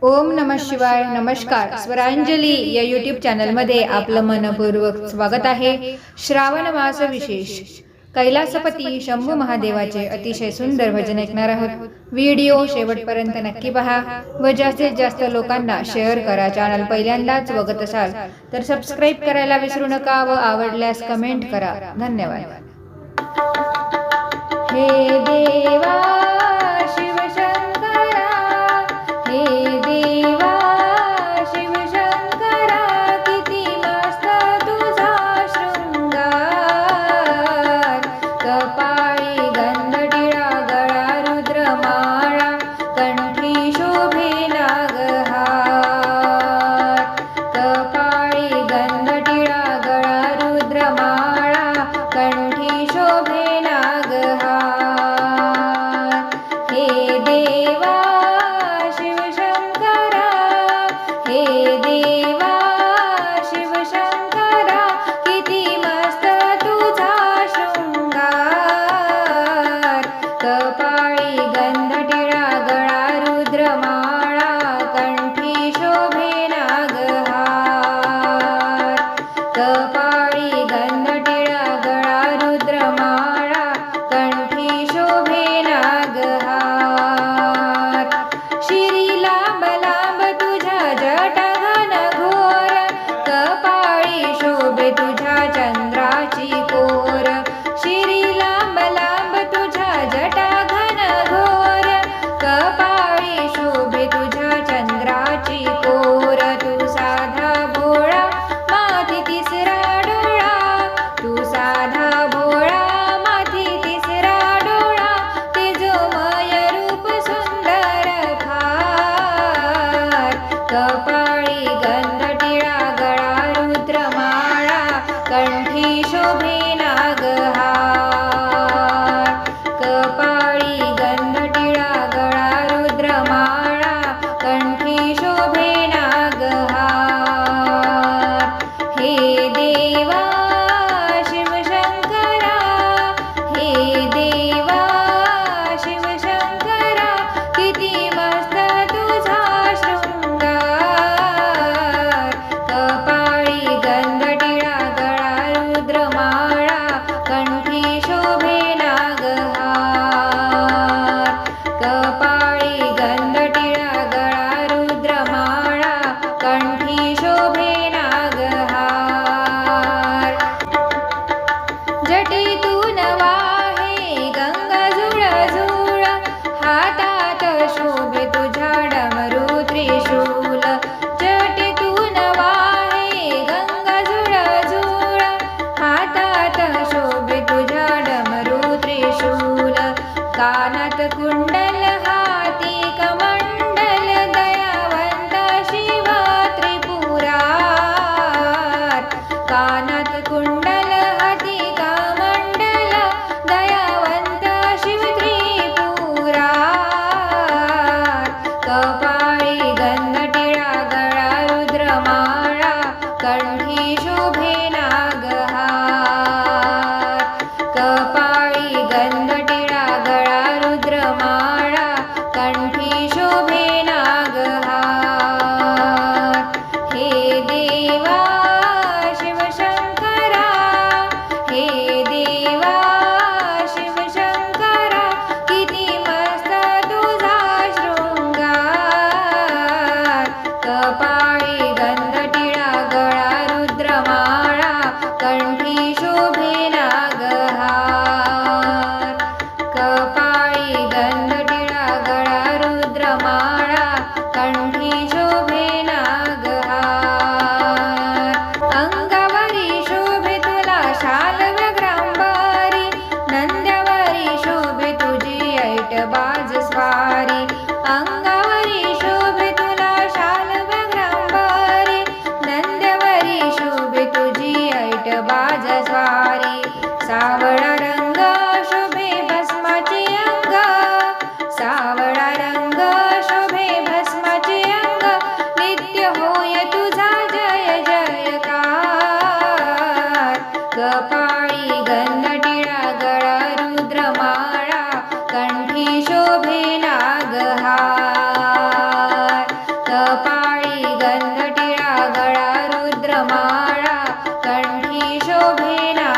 ओम नमः शिवाय. नमस्कार. स्वरांजली या यूट्यूब चॅनलमध्ये आपलं मनपूर्वक स्वागत आहे. श्रावण मास विशेष कैलासपती शंभू महादेवाचे अतिशय सुंदर भजन ऐकणार आहोत. व्हिडिओ शेवटपर्यंत नक्की पहा व जास्तीत जास्त लोकांना शेअर करा. चॅनल पहिल्यांदाच बघत असाल तर सबस्क्राईब करायला विसरू नका व आवडल्यास कमेंट करा. धन्यवाद. हे देवा शिवशंकरा, हे देवा शिवशंकरा, किती मस्त तुझा शृंगार. कपाळी गंधटिळा, गळा रुद्रमाळा, कंठी शोभे नागहार. कपाळी गंधटिळा, गळा रुद्रमाळा, कंठी शोभे नागहार. हे देवा शिवशंकरा, हे देवा शिवशंकरा, किती मस्त तुझा शृंगार. कपाळी गंधटिळा, गळा रुद्रमाळा, कंठी शोभे नागहार. कपाळी गंधटिळा, गळा रुद्रमाळा, कंठी शोभे नागहार. शिरी लांब लांब तुझ्या जटा घनघोर, कपाळी शोभे तुझ्या चंद्राची कोर. शिरी लांब लांब तुझ्या जटा घनघोर, कपाळी शोभे शोभेना